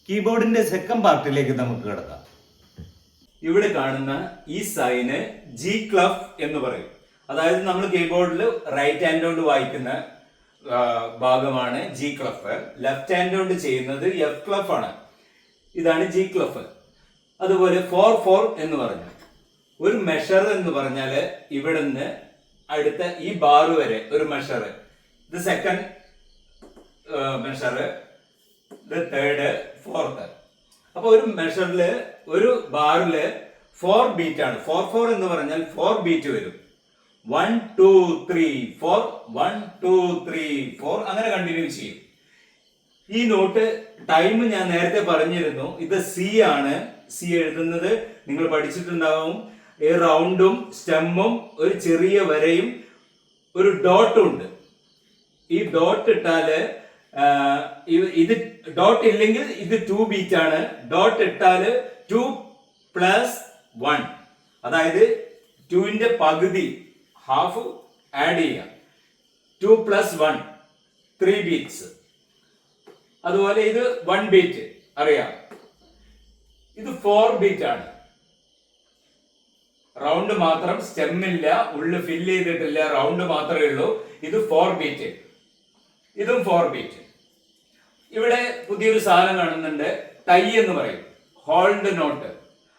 കീബോർഡിന്റെ second പാർട്ടിലേക്ക് നമുക്ക് കിടക്കാം. ഇവിടെ കാണുന്ന ഈ സൈന് ജി ക്ലഫ് എന്ന് പറയും. അതായത് നമ്മൾ കീബോർഡിൽ റൈറ്റ് ഹാൻഡ് കൊണ്ട് വായിക്കുന്ന ഭാഗമാണ് ജി ക്ലഫ്. ലെഫ്റ്റ് ഹാൻഡ് കൊണ്ട് ചെയ്യുന്നത് എഫ് ക്ലഫ് ആണ്. ഇതാണ് ജി ക്ലഫ്. അതുപോലെ 4/4 എന്ന് പറഞ്ഞു ഒരു മെഷർ എന്ന് പറഞ്ഞാല് ഇവിടുന്ന് അടുത്ത ഈ ബാർ വരെ ഒരു മെഷർ. ഇത് സെക്കൻഡ് മെഷർ, ഇത് തേർഡ്, ഫോർത്ത്. അപ്പൊ ഒരു മെഷറില് ഒരു ബാറില് 4 ബീറ്റ് ആണ്. 4/4 എന്ന് പറഞ്ഞാൽ 4 ബീറ്റ് വരും. 1 2 3 4 1 2 3 4 അങ്ങനെ കണ്ടിന്യൂ ചെയ്യും. ഈ നോട്ട് ടൈം ഞാൻ നേരത്തെ പറഞ്ഞിരുന്നു. ഇത് സി ആണ്. സി എഴുതുന്നത് നിങ്ങൾ പഠിച്ചിട്ടുണ്ടാവും. ഈ റൗണ്ടും സ്റ്റെമ്മും ഒരു ചെറിയ വരയും ഒരു ഡോട്ടും ഉണ്ട്. ഈ ഡോട്ട് ഇട്ടാല് ഇത് ഡോട്ട് ഇല്ലെങ്കിൽ ഇത് 2 ബീറ്റ് ആണ്. ഡോട്ട് ഇട്ടാല് 2 + 1, അതായത് 2ന്റെ പകുതി ഹാഫ് ആഡ് ചെയ്യാം. 2 + 1 3 ബീറ്റ്സ്. അതുപോലെ ഇത് 1 ബീറ്റ് അറിയാം. ഇത് 4 ബീറ്റ് ആണ്. റൗണ്ട് മാത്രം, സ്റ്റെമ്മില്ല, ഉള്ളു ഫില്ല് ചെയ്തിട്ടില്ല, റൗണ്ട് മാത്രമേ ഉള്ളൂ. ഇത് 4 ബീറ്റ്, ഇതും 4 ബീറ്റ്. ഇവിടെ പുതിയൊരു സാധനം കാണുന്നുണ്ട്, ടൈ എന്ന് പറയും. ഹോൾഡ് നോട്ട്,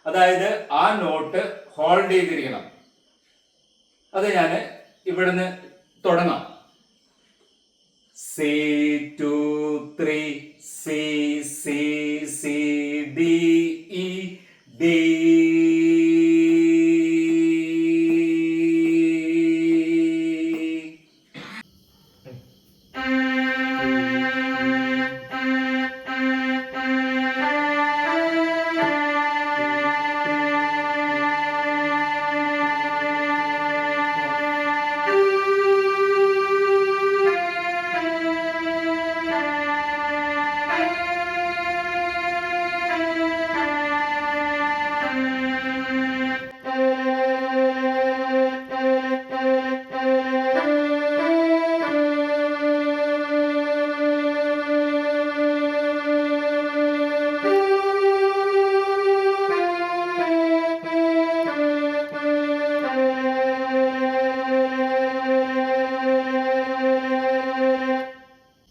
അതായത് ആ നോട്ട് ഹോൾഡ് ചെയ്തിരിക്കണം. അത് ഞാൻ ഇവിടുന്ന് തുടങ്ങാം. C 2 3 C C C D E D.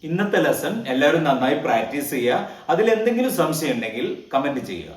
ഇന്നത്തെ ലെസൺ എല്ലാവരും നന്നായി പ്രാക്ടീസ് ചെയ്യുക. അതിൽ എന്തെങ്കിലും സംശയം ഉണ്ടെങ്കിൽ കമന്റ് ചെയ്യുക.